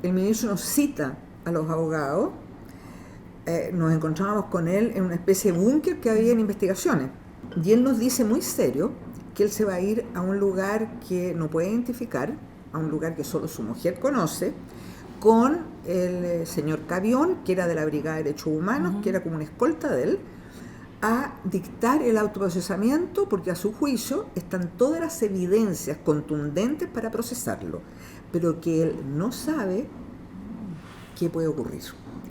el ministro nos cita a los abogados, nos encontrábamos con él en una especie de búnker que había en investigaciones. Y él nos dice muy serio que él se va a ir a un lugar que no puede identificar, a un lugar que solo su mujer conoce, con el señor Cavión, que era de la Brigada de Derechos Humanos, que era como una escolta de él, a dictar el autoprocesamiento, porque a su juicio están todas las evidencias contundentes para procesarlo, pero que él no sabe qué puede ocurrir.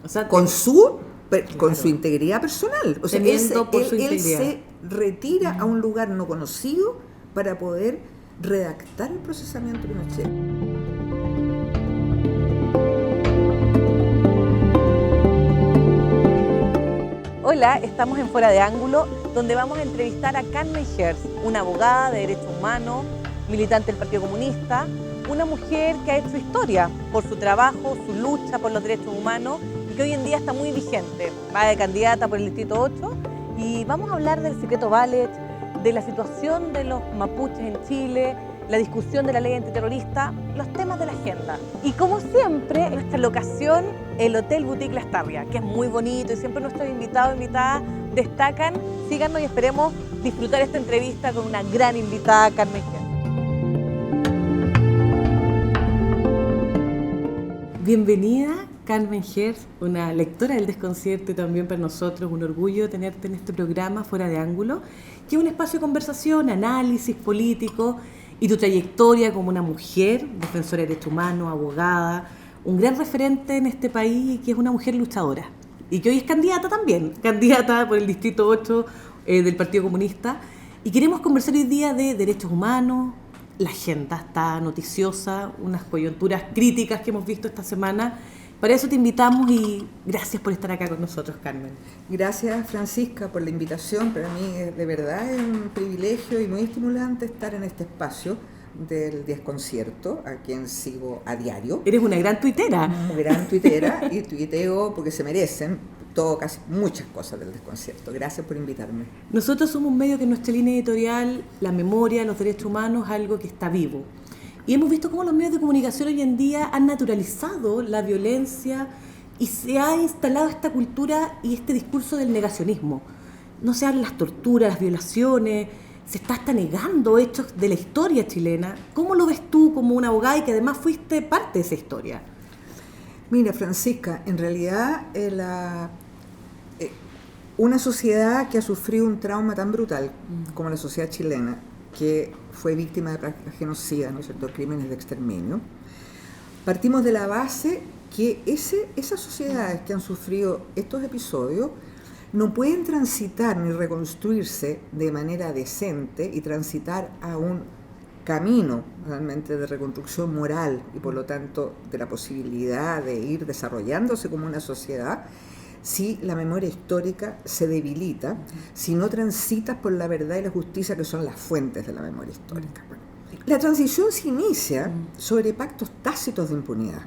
O sea, con su integridad personal. O sea, él se retira a un lugar no conocido para poder redactar el procesamiento de Pinochet. Hola, estamos en Fuera de Ángulo, donde vamos a entrevistar a Carmen Hertz, una abogada de derechos humanos, militante del Partido Comunista, una mujer que ha hecho historia por su trabajo, su lucha por los derechos humanos y que hoy en día está muy vigente. Va de candidata por el Distrito 8 y vamos a hablar del secreto Ballet, de la situación de los mapuches en Chile, la discusión de la ley antiterrorista, los temas de la agenda. Y como siempre, nuestra locación, el Hotel Boutique Las Tarrias, que es muy bonito y siempre nuestros invitados e invitadas destacan. Síganos y esperemos disfrutar esta entrevista con una gran invitada, Carmen Hertz. Bienvenida, Carmen Hertz, una lectora del desconcierto y también para nosotros un orgullo tenerte en este programa Fuera de Ángulo, que es un espacio de conversación, análisis político y tu trayectoria como una mujer, defensora de derechos humanos, abogada, un gran referente en este país y que es una mujer luchadora y que hoy es candidata también, candidata por el Distrito 8 del Partido Comunista. Y queremos conversar hoy día de derechos humanos. La agenda está noticiosa, unas coyunturas críticas que hemos visto esta semana. Para eso te invitamos y gracias por estar acá con nosotros, Carmen. Gracias, Francisca, por la invitación. Para mí, de verdad, es un privilegio y muy estimulante estar en este espacio del desconcierto, a quien sigo a diario. Eres una gran tuitera. Una gran tuitera y tuiteo porque se merecen casi muchas cosas del desconcierto. Gracias por invitarme. Nosotros somos un medio que en nuestra línea editorial, la memoria, los derechos humanos, es algo que está vivo. Y hemos visto cómo los medios de comunicación hoy en día han naturalizado la violencia y se ha instalado esta cultura y este discurso del negacionismo. No se hablan las torturas, las violaciones, se está hasta negando hechos de la historia chilena. ¿Cómo lo ves tú como una abogada y que además fuiste parte de esa historia? Mira, Francisca, en realidad una sociedad que ha sufrido un trauma tan brutal como la sociedad chilena, que fue víctima de prácticas genocidas, ¿no es cierto?, crímenes de exterminio, partimos de la base que esas sociedades que han sufrido estos episodios no pueden transitar ni reconstruirse de manera decente y transitar a un camino realmente de reconstrucción moral y por lo tanto de la posibilidad de ir desarrollándose como una sociedad si la memoria histórica se debilita, si no transitas por la verdad y la justicia, que son las fuentes de la memoria histórica. La transición se inicia sobre pactos tácitos de impunidad.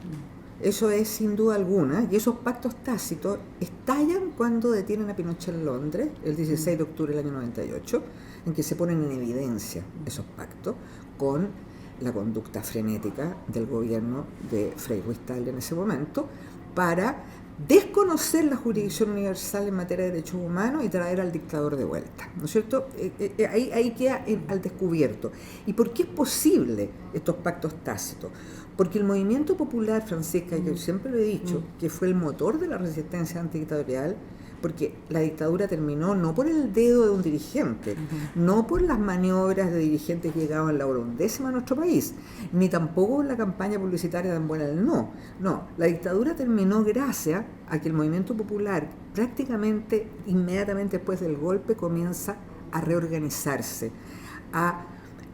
Eso es sin duda alguna, y esos pactos tácitos estallan cuando detienen a Pinochet en Londres, el 16 de octubre del año 98, en que se ponen en evidencia esos pactos con la conducta frenética del gobierno de Frei Ruiz-Tagle en ese momento, para desconocer la jurisdicción universal en materia de derechos humanos y traer al dictador de vuelta, ¿no es cierto? Ahí queda al descubierto. ¿Y por qué es posible estos pactos tácitos? Porque el movimiento popular, Francisca, yo siempre lo he dicho, que fue el motor de la resistencia antidictatorial, porque la dictadura terminó no por el dedo de un dirigente, no por las maniobras de dirigentes que llegaban a la hora undécima a nuestro país, ni tampoco por la campaña publicitaria tan buena del no. No, la dictadura terminó gracias a que el movimiento popular prácticamente inmediatamente después del golpe comienza a reorganizarse, a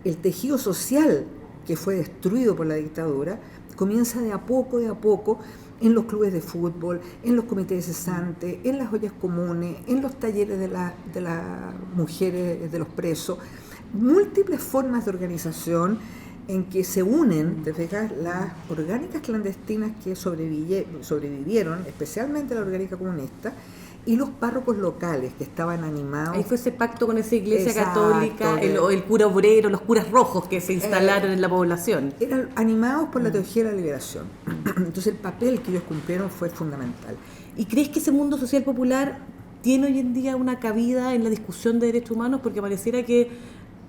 el tejido social que fue destruido por la dictadura comienza de a poco en los clubes de fútbol, en los comités cesantes, en las ollas comunes, en los talleres de las mujeres, de los presos, múltiples formas de organización en que se unen, te fijas, las orgánicas clandestinas que sobrevivieron, especialmente la orgánica comunista, y los párrocos locales que estaban animados. Ahí fue ese pacto con esa iglesia Exacto, católica, el cura obrero, los curas rojos que se instalaron en la población. Eran animados por la teología de la liberación. Entonces el papel que ellos cumplieron fue fundamental. ¿Y crees que ese mundo social popular tiene hoy en día una cabida en la discusión de derechos humanos? Porque pareciera que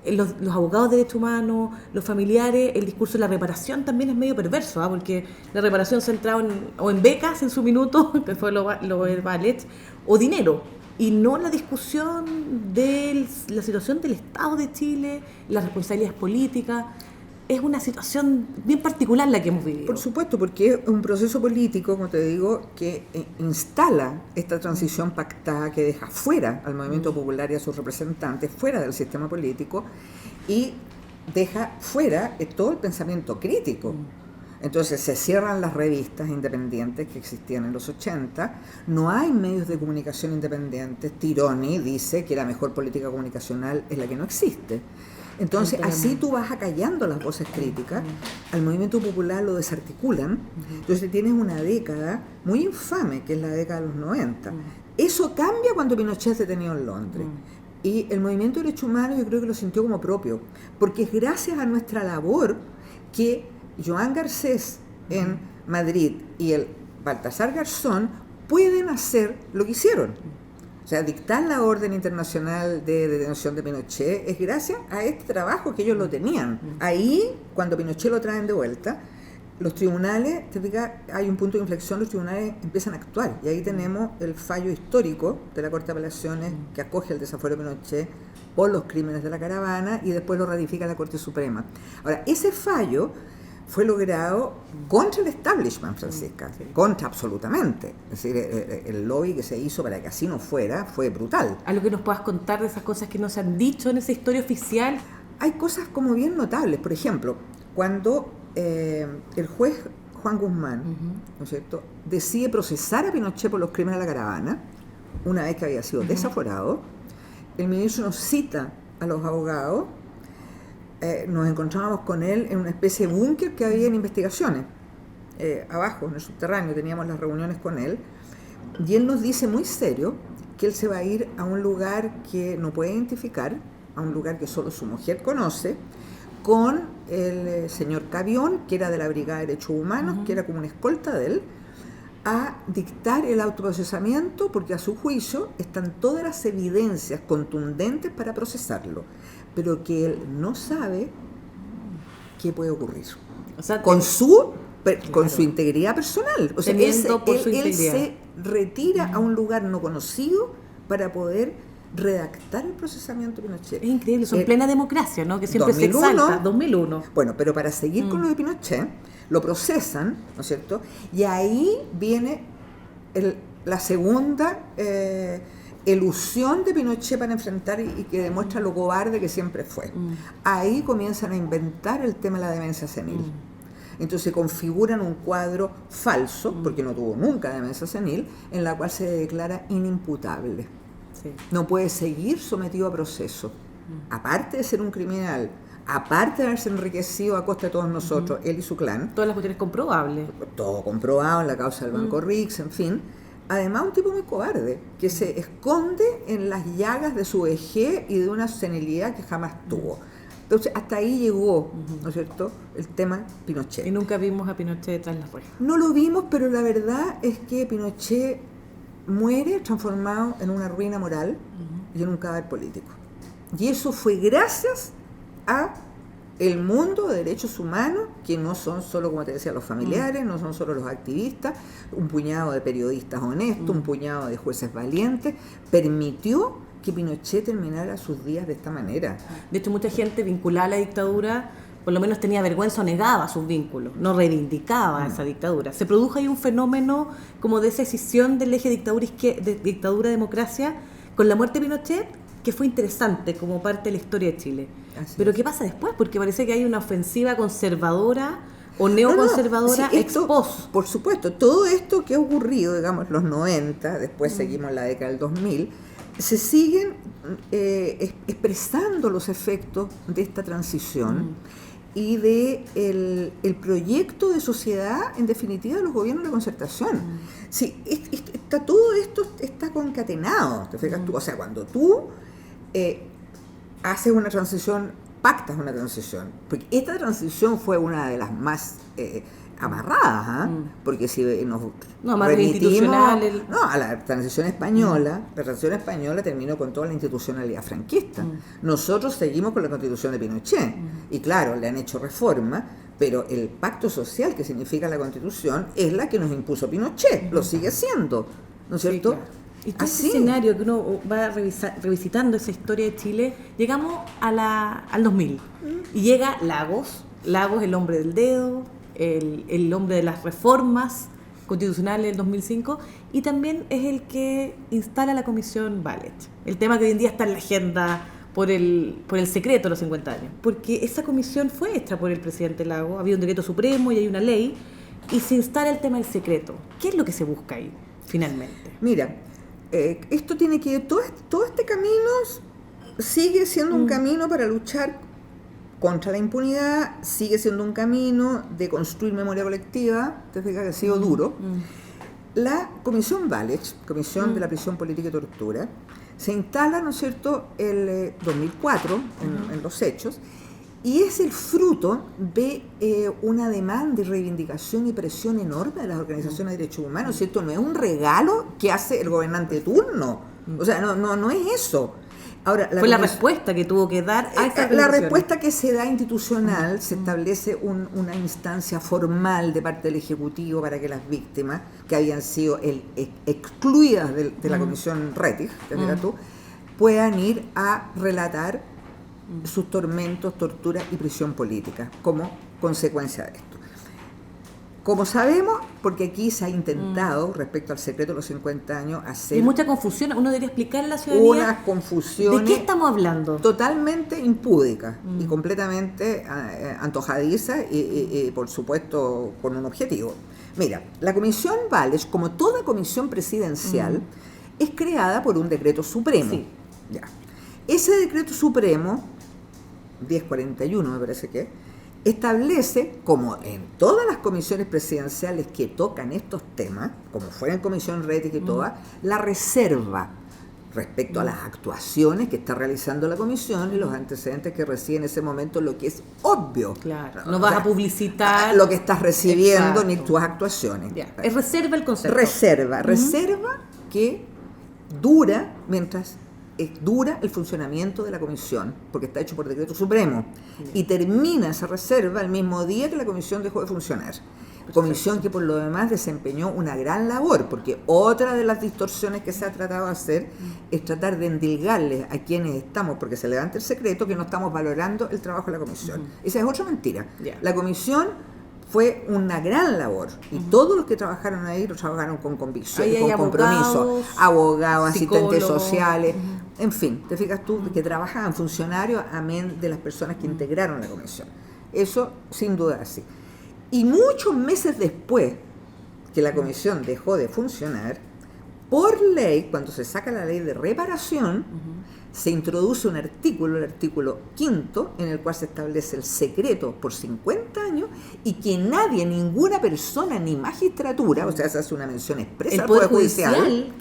los abogados de derechos humanos, los familiares, el discurso de la reparación también es medio perverso, porque la reparación centrada en becas en su minuto, que fue lo ballet, o dinero, y no la discusión de la situación del Estado de Chile, las responsabilidades políticas. Es una situación bien particular la que hemos vivido. Por supuesto, porque es un proceso político, como te digo, que instala esta transición pactada que deja fuera al movimiento popular y a sus representantes, fuera del sistema político, y deja fuera todo el pensamiento crítico. Entonces se cierran las revistas independientes que existían en los 80, no hay medios de comunicación independientes. Tironi dice que la mejor política comunicacional es la que no existe. Entonces, así tú vas acallando las voces críticas, al movimiento popular lo desarticulan, entonces tienes una década muy infame, que es la década de los 90. Eso cambia cuando Pinochet es detenido en Londres. Y el movimiento de derechos humanos yo creo que lo sintió como propio, porque es gracias a nuestra labor que Joan Garcés en Madrid y el Baltasar Garzón pueden hacer lo que hicieron. O sea, dictar la orden internacional de detención de Pinochet es gracias a este trabajo que ellos lo tenían. Ahí, cuando Pinochet lo traen de vuelta, los tribunales, te fijas, hay un punto de inflexión, los tribunales empiezan a actuar. Y ahí tenemos el fallo histórico de la Corte de Apelaciones que acoge el desafuero de Pinochet por los crímenes de la caravana y después lo ratifica la Corte Suprema. Ahora, ese fallo fue logrado contra el establishment, Francisca, contra absolutamente. Es decir, el lobby que se hizo para que así no fuera fue brutal. ¿Algo que nos puedas contar de esas cosas que no se han dicho en esa historia oficial? Hay cosas como bien notables. Por ejemplo, cuando el juez Juan Guzmán, ¿no es cierto?, decide procesar a Pinochet por los crímenes de la caravana, una vez que había sido desaforado, el ministro nos cita a los abogados. Nos encontrábamos con él en una especie de búnker que había en investigaciones, abajo, en el subterráneo, teníamos las reuniones con él, y él nos dice muy serio que él se va a ir a un lugar que no puede identificar, a un lugar que solo su mujer conoce, con el señor Cavión, que era de la Brigada de Derechos Humanos, que era como una escolta de él, a dictar el autoprocesamiento, porque a su juicio están todas las evidencias contundentes para procesarlo, pero que él no sabe qué puede ocurrir. O sea, con su integridad personal. O sea, él se retira a un lugar no conocido para poder redactar el procesamiento de Pinochet. Es increíble, eso en plena democracia, ¿no? Que siempre 2001, se exalta, 2001. Bueno, pero para seguir con lo de Pinochet, lo procesan, ¿no es cierto? Y ahí viene la segunda elusión de Pinochet para enfrentar y que demuestra lo cobarde que siempre fue. Ahí comienzan a inventar el tema de la demencia senil. Entonces configuran un cuadro falso, porque no tuvo nunca demencia senil, en la cual se declara inimputable. Sí. No puede seguir sometido a proceso. Aparte de ser un criminal, aparte de haberse enriquecido a costa de todos nosotros, él y su clan. Todas las cuestiones comprobables. Todo comprobado en la causa del Banco Rix, en fin. Además, un tipo muy cobarde, que se esconde en las llagas de su vejez y de una senilidad que jamás tuvo. Entonces, hasta ahí llegó, ¿no es cierto?, el tema Pinochet. Y nunca vimos a Pinochet tras las rejas. No lo vimos, pero la verdad es que Pinochet muere transformado en una ruina moral y en un cadáver político. Y eso fue gracias a el mundo de derechos humanos, que no son solo, como te decía, los familiares, no son solo los activistas, un puñado de periodistas honestos, un puñado de jueces valientes, permitió que Pinochet terminara sus días de esta manera. De hecho, mucha gente vinculada a la dictadura, por lo menos tenía vergüenza o negaba sus vínculos, no reivindicaba esa dictadura. Se produjo ahí un fenómeno como de esa escisión del eje dictadura-democracia con la muerte de Pinochet, que fue interesante como parte de la historia de Chile. Pero ¿qué pasa después? Porque parece que hay una ofensiva conservadora o neoconservadora ex post. Por supuesto, todo esto que ha ocurrido, digamos, los 90, después seguimos la década del 2000, se siguen expresando los efectos de esta transición y de el proyecto de sociedad, en definitiva, de los gobiernos de concertación. Sí, todo esto está concatenado, ¿te fijas tú? O sea, cuando tú haces una transición, pactas una transición, porque esta transición fue una de las más amarradas, porque si nos más institucional a la transición española, la transición española terminó con toda la institucionalidad franquista. Nosotros seguimos con la constitución de Pinochet, y claro, le han hecho reforma, pero el pacto social que significa la constitución es la que nos impuso Pinochet, lo sigue siendo, ¿no es cierto? Sí, claro. Y todo ese escenario que uno va revisitando esa historia de Chile, llegamos al 2000 y llega Lagos, el hombre del dedo, el hombre de las reformas constitucionales del 2005, y también es el que instala la Comisión Valech, el tema que hoy en día está en la agenda por el secreto de los 50 años, porque esa comisión fue hecha por el presidente Lagos, había un decreto supremo y hay una ley, y se instala el tema del secreto. ¿Qué es lo que se busca ahí, finalmente? Mira, esto tiene que todo este camino sigue siendo un camino para luchar contra la impunidad, sigue siendo un camino de construir memoria colectiva, te fijas que ha sido duro. La Comisión Valech, Comisión de la Prisión Política y Tortura, se instala, ¿no es cierto?, el 2004 en los hechos, y es el fruto de una demanda y reivindicación y presión enorme de las organizaciones de derechos humanos, ¿cierto? No es un regalo que hace el gobernante de turno, o sea, no es eso. Ahora, fue la respuesta que tuvo que dar a esa la respuesta que se da institucional, se establece una instancia formal de parte del Ejecutivo para que las víctimas que habían sido excluidas de la Comisión Rettig, puedan ir a relatar sus tormentos, torturas y prisión política como consecuencia de esto. Como sabemos, porque aquí se ha intentado, respecto al secreto de los 50 años, hacer... Hay mucha confusión, uno debería explicar a la ciudadanía... Unas confusiones... ¿De qué estamos hablando? Totalmente impúdicas y completamente antojadizas y, por supuesto, con un objetivo. Mira, la Comisión Valech, como toda comisión presidencial, es creada por un decreto supremo. Sí. Ya. Ese decreto supremo, 1041 me parece que, establece, como en todas las comisiones presidenciales que tocan estos temas, como fue en Comisión Rettig y todas, la reserva respecto a las actuaciones que está realizando la comisión y los antecedentes que recibe en ese momento, lo que es obvio. Claro, no vas a publicitar lo que estás recibiendo ni tus actuaciones. Ya. Es reserva el concepto. Reserva que dura mientras dura el funcionamiento de la comisión, porque está hecho por decreto supremo, y termina esa reserva el mismo día que la comisión dejó de funcionar. Comisión que por lo demás desempeñó una gran labor, porque otra de las distorsiones que se ha tratado de hacer es tratar de endilgarles a quienes estamos, porque se levanta el secreto, que no estamos valorando el trabajo de la comisión. Esa es otra mentira. La comisión fue una gran labor y todos los que trabajaron ahí lo trabajaron con convicción, con compromiso, abogados, asistentes sociales, en fin, te fijas tú que trabajaban funcionarios amén de las personas que integraron la comisión. Eso sin duda así. Y muchos meses después que la comisión dejó de funcionar, por ley, cuando se saca la ley de reparación, se introduce un artículo, el artículo 5, en el cual se establece el secreto por 50 años y que nadie, ninguna persona ni magistratura, o sea, se hace una mención expresa al Poder Judicial,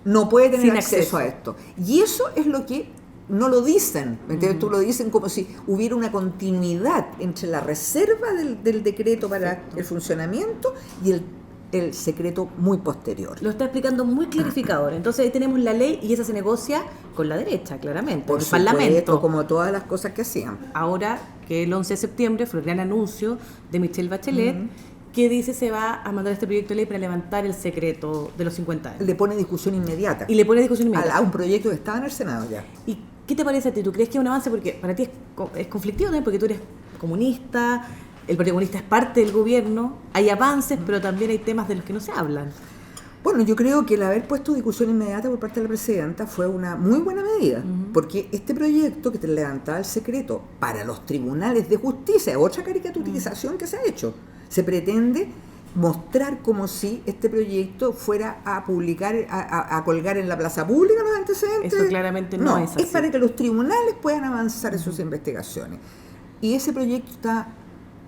no puede tener acceso a esto. Y eso es lo que no lo dicen, ¿me entiendes? Tú lo dicen como si hubiera una continuidad entre la reserva del decreto para el funcionamiento y el secreto muy posterior. Lo está explicando muy clarificador. Entonces ahí tenemos la ley y esa se negocia con la derecha, claramente, por el supuesto, Parlamento. como todas las cosas que hacían. Ahora que el 11 de septiembre fue el gran anuncio de Michelle Bachelet, que dice se va a mandar este proyecto de ley para levantar el secreto de los 50 años. Le pone discusión inmediata. Y le pone discusión inmediata. A un proyecto que estaba en el Senado ya. ¿Y qué te parece a ti? ¿Tú crees que es un avance? Porque para ti es conflictivo también, porque tú eres comunista, el Partido Comunista es parte del gobierno, hay avances, pero también hay temas de los que no se hablan. Bueno, yo creo que el haber puesto discusión inmediata por parte de la presidenta fue una muy buena medida, porque este proyecto que te levantaba el secreto para los tribunales de justicia, otra caricaturización que se ha hecho, se pretende mostrar como si este proyecto fuera a publicar, a colgar en la plaza pública los antecedentes. Eso claramente no es así. Es para que los tribunales puedan avanzar en sus investigaciones. Y ese proyecto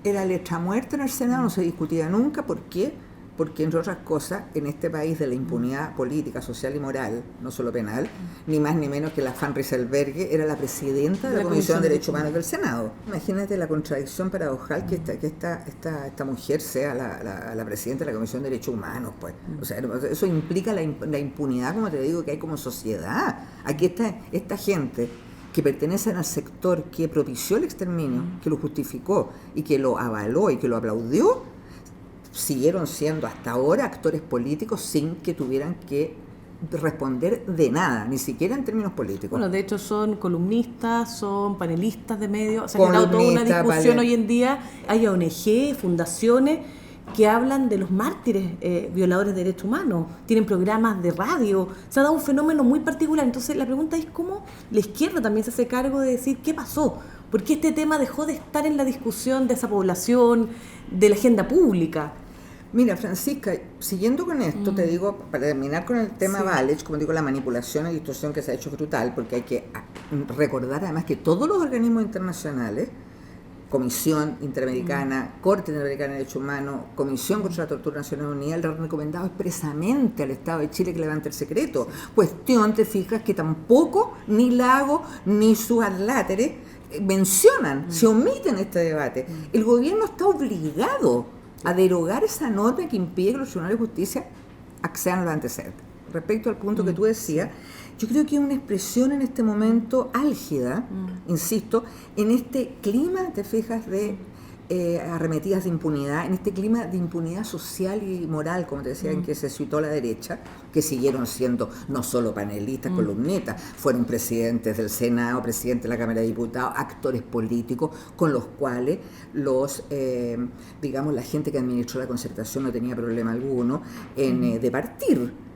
era letra muerta en el Senado, no se discutía nunca. ¿Por qué? Porque, entre otras cosas, en este país de la impunidad política, social y moral, no solo penal, ni más ni menos que la Van Rieselberghe era la presidenta de la Comisión de Derechos Humanos del Senado. Imagínate la contradicción paradojal que esta mujer sea la presidenta de la Comisión de Derechos Humanos, pues. O sea, eso implica la impunidad, como te digo, que hay como sociedad. Aquí está esta gente que pertenecen al sector que propició el exterminio, que lo justificó y que lo avaló y que lo aplaudió, siguieron siendo hasta ahora actores políticos sin que tuvieran que responder de nada, ni siquiera en términos políticos. Bueno, de hecho son columnistas, son panelistas de medios, se ha generado toda una discusión hoy en día. Hay ONG, fundaciones que hablan de los mártires violadores de derechos humanos, tienen programas de radio, se ha dado un fenómeno muy particular. Entonces la pregunta es cómo la izquierda también se hace cargo de decir qué pasó, por qué este tema dejó de estar en la discusión de esa población, de la agenda pública. Mira, Francisca, siguiendo con esto, te digo, para terminar con el tema Valech, como digo, la manipulación y distorsión que se ha hecho brutal, porque hay que recordar además que todos los organismos internacionales, Comisión Interamericana, Corte Interamericana de Derechos Humanos, Comisión contra la Tortura de Naciones Unidas, le han recomendado expresamente al Estado de Chile que levante el secreto. Cuestión, te fijas, que tampoco ni Lago ni sus adláteres mencionan, se omiten este debate. El gobierno está obligado a derogar esa norma que impide que los tribunales de justicia accedan a los antecedentes. Respecto al punto que tú decías, yo creo que hay una expresión en este momento álgida, insisto, en este clima, te fijas, de arremetidas de impunidad, en este clima de impunidad social y moral, como te decía, en que se situó la derecha, que siguieron siendo no solo panelistas, columnistas, fueron presidentes del Senado, presidentes de la Cámara de Diputados, actores políticos con los cuales digamos, la gente que administró la concertación no tenía problema alguno en departir.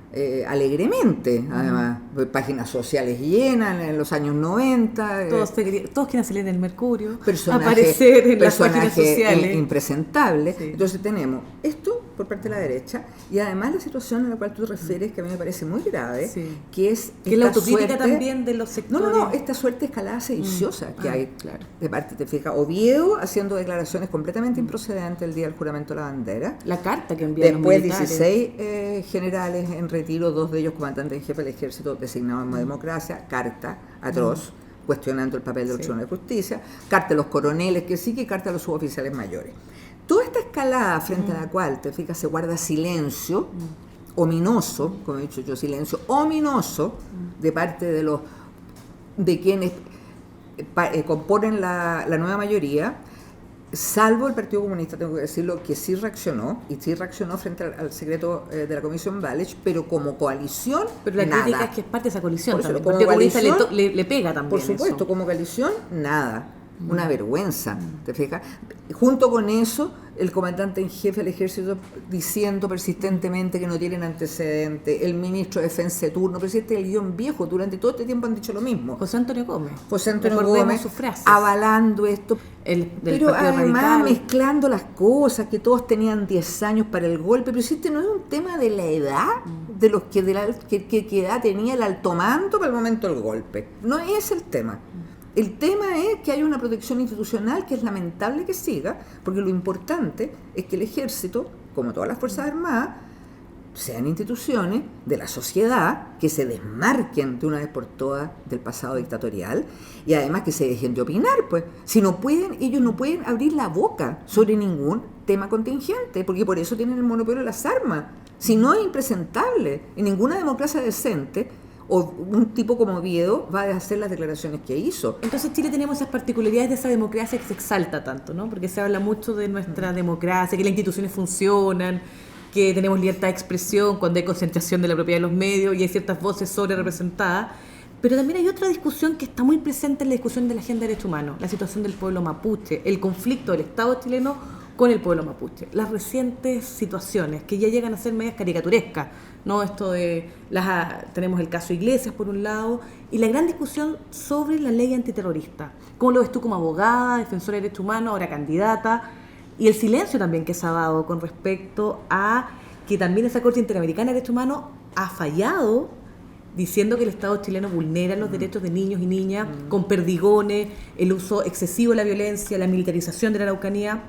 Alegremente, además, páginas sociales llenas en los años 90. Todos quieren salir en el Mercurio, aparecer en las páginas sociales. Impresentable. Sí. Entonces tenemos esto por parte de la derecha y además la situación a la cual tú te refieres, que a mí me parece muy grave, que es la autocrítica también de los sectores. No, esta suerte de escalada sediciosa que hay, de parte, te fijas, Oviedo haciendo declaraciones completamente improcedentes el día del juramento de la bandera. La carta que enviaron después 16 generales en retiro, 2 de ellos comandantes en jefe del ejército designados en democracia, carta atroz, cuestionando el papel de los tribunales de justicia, carta a los coroneles que sí, que carta a los suboficiales mayores. Toda esta escalada frente a la cual, te fijas, se guarda silencio ominoso, como he dicho yo, silencio ominoso de parte de quienes componen la nueva mayoría, salvo el Partido Comunista, tengo que decirlo, que sí reaccionó frente al secreto de la Comisión Valech, pero como coalición, pero la crítica es que es parte de esa coalición también. El Partido Comunista le pega también. Por supuesto, eso. Como coalición, nada. Una vergüenza, ¿te fijas? Junto con eso, el comandante en jefe del ejército diciendo persistentemente que no tienen antecedentes, el ministro de Defensa de turno, presidente del guión viejo, durante todo este tiempo han dicho lo mismo. José Antonio Gómez, sus frases, avalando esto, pero además radical, mezclando las cosas, que todos tenían 10 años para el golpe, pero este no es un tema de la edad, de los que qué edad tenía el altomando para el momento del golpe, no es el tema. El tema es que hay una protección institucional que es lamentable que siga, porque lo importante es que el ejército, como todas las Fuerzas Armadas, sean instituciones de la sociedad que se desmarquen de una vez por todas del pasado dictatorial y además que se dejen de opinar, pues. Si no pueden, ellos no pueden abrir la boca sobre ningún tema contingente, porque por eso tienen el monopolio de las armas. Si no, es impresentable. En ninguna democracia decente o un tipo como Oviedo va a hacer las declaraciones que hizo. Entonces Chile tenemos esas particularidades de esa democracia que se exalta tanto, ¿no? Porque se habla mucho de nuestra democracia, que las instituciones funcionan, que tenemos libertad de expresión cuando hay concentración de la propiedad de los medios y hay ciertas voces sobre representadas. Pero también hay otra discusión que está muy presente en la discusión de la agenda de derechos humanos, la situación del pueblo mapuche, el conflicto del Estado chileno con el pueblo mapuche, las recientes situaciones que ya llegan a ser medias caricaturescas, ¿no? Esto de tenemos el caso Iglesias por un lado y la gran discusión sobre la ley antiterrorista. ¿Cómo lo ves tú como abogada, defensora de derechos humanos, ahora candidata? Y el silencio también que se ha dado con respecto a que también esa Corte Interamericana de Derechos Humanos ha fallado diciendo que el Estado chileno vulnera los derechos de niños y niñas con perdigones, el uso excesivo de la violencia, la militarización de la Araucanía,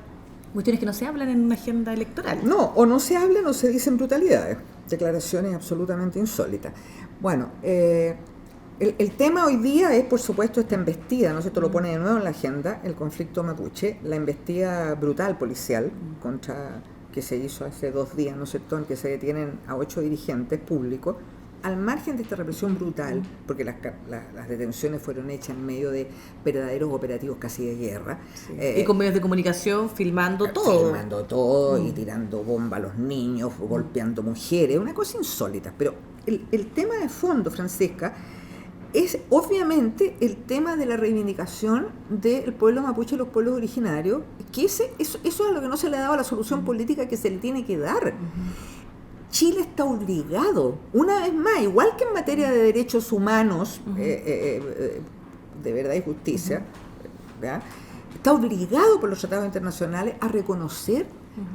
cuestiones que no se hablan en una agenda electoral. No, o no se hablan o se dicen brutalidades, declaraciones absolutamente insólitas. Bueno, el tema hoy día es, por supuesto, esta embestida, ¿no es cierto? Lo pone de nuevo en la agenda, el conflicto mapuche, la embestida brutal policial que se hizo hace 2 días, ¿no es cierto?, en que se detienen a 8 dirigentes públicos, al margen de esta represión brutal, porque las detenciones fueron hechas en medio de verdaderos operativos casi de guerra. Sí. Y con medios de comunicación filmando todo. Y tirando bomba a los niños, golpeando mujeres, una cosa insólita. Pero el tema de fondo, Francesca, es obviamente el tema de la reivindicación del pueblo mapuche y los pueblos originarios, que eso es a lo que no se le ha dado la solución política que se le tiene que dar. Chile está obligado, una vez más, igual que en materia de derechos humanos, de verdad y justicia, ¿verdad?, está obligado por los tratados internacionales a reconocer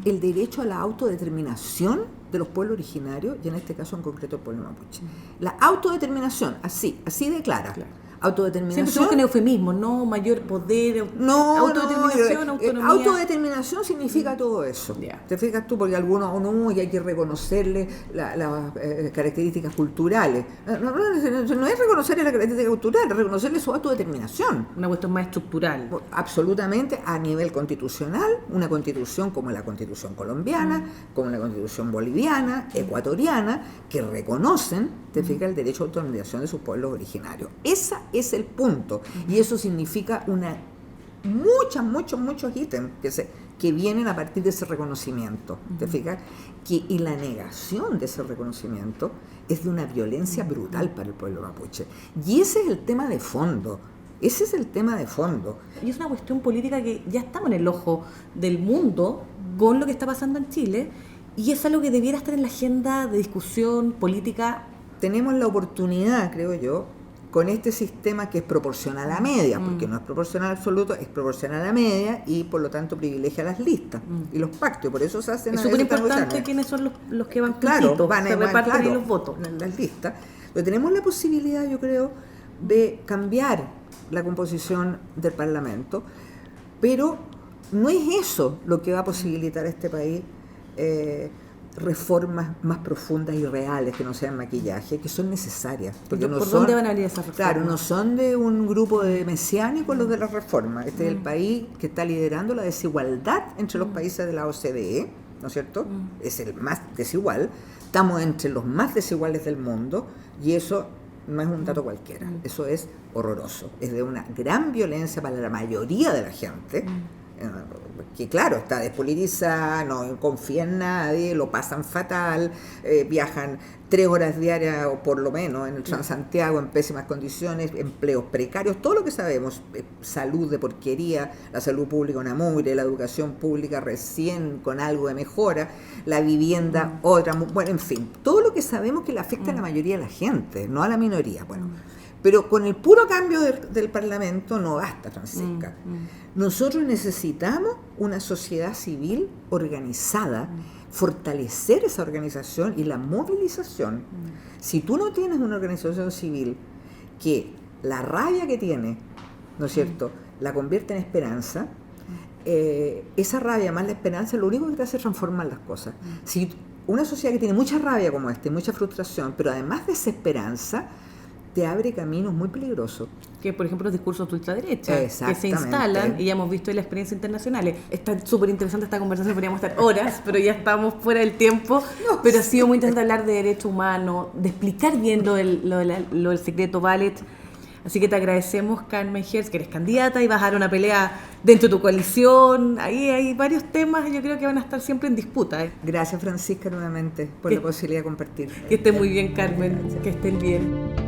el derecho a la autodeterminación de los pueblos originarios, y en este caso en concreto el pueblo mapuche. La autodeterminación, así de clara. Claro. Autodeterminación. Siempre con eufemismo, no mayor poder, autodeterminación, autonomía. Autodeterminación significa todo eso. Yeah. Te fijas tú, porque algunos no, y hay que reconocerle las características culturales. No es reconocerle la característica cultural, es reconocerle su autodeterminación. Una cuestión más estructural. Absolutamente, a nivel constitucional, una constitución como la constitución colombiana, como la constitución boliviana, ecuatoriana, que reconocen, te fijas, el derecho a autodeterminación de sus pueblos originarios. Esa es el punto, y eso significa muchos ítems que vienen a partir de ese reconocimiento, ¿te fijas? Y la negación de ese reconocimiento es de una violencia brutal para el pueblo mapuche, y ese es el tema de fondo. Y es una cuestión política que ya estamos en el ojo del mundo con lo que está pasando en Chile, y es algo que debiera estar en la agenda de discusión política. Tenemos la oportunidad, creo yo, con este sistema que es proporcional a media, porque no es proporcional absoluto, es proporcional a media, y por lo tanto privilegia las listas y los pactos, por eso se hacen. Es súper importante quiénes son los que van se reparten los votos en las listas. Pero tenemos la posibilidad, yo creo, de cambiar la composición del Parlamento, pero no es eso lo que va a posibilitar a este país reformas más profundas y reales, que no sean maquillaje, que son necesarias. Porque ¿por dónde van a venir esas reformas? Claro, no son de un grupo de mesiánicos los de las reformas. Este es el país que está liderando la desigualdad entre los países de la OCDE, ¿no es cierto? Es el más desigual. Estamos entre los más desiguales del mundo, y eso no es un dato cualquiera. Eso es horroroso. Es de una gran violencia para la mayoría de la gente, que claro, está despolitizada, no confía en nadie, lo pasan fatal, viajan 3 horas diarias o por lo menos en el Transantiago en pésimas condiciones, empleos precarios, todo lo que sabemos, salud de porquería, la salud pública una mugre, la educación pública recién con algo de mejora, la vivienda otra, bueno, en fin, todo lo que sabemos que le afecta a la mayoría de la gente, no a la minoría. Bueno, pero con el puro cambio del Parlamento no basta, Francisca. Nosotros necesitamos una sociedad civil organizada, fortalecer esa organización y la movilización. Si tú no tienes una organización civil que la rabia que tiene, ¿no es cierto?, la convierte en esperanza, esa rabia más la esperanza lo único que te hace es transformar las cosas. Si una sociedad que tiene mucha rabia como esta, mucha frustración, pero además desesperanza, te abre caminos muy peligrosos. Que, por ejemplo, los discursos de ultraderecha, que se instalan, y ya hemos visto en la experiencia internacionales. Está súper interesante esta conversación, podríamos estar horas, pero ya estamos fuera del tiempo. Pero ha sido muy interesante hablar de derechos humanos, de explicar bien lo del secreto Ballet. Así que te agradecemos, Carmen Hertz, que eres candidata y vas a dar una pelea dentro de tu coalición. Ahí hay varios temas, yo creo que van a estar siempre en disputa. Gracias, Francisca, nuevamente, por la posibilidad de compartir. Que esté muy bien, Carmen, que estén bien.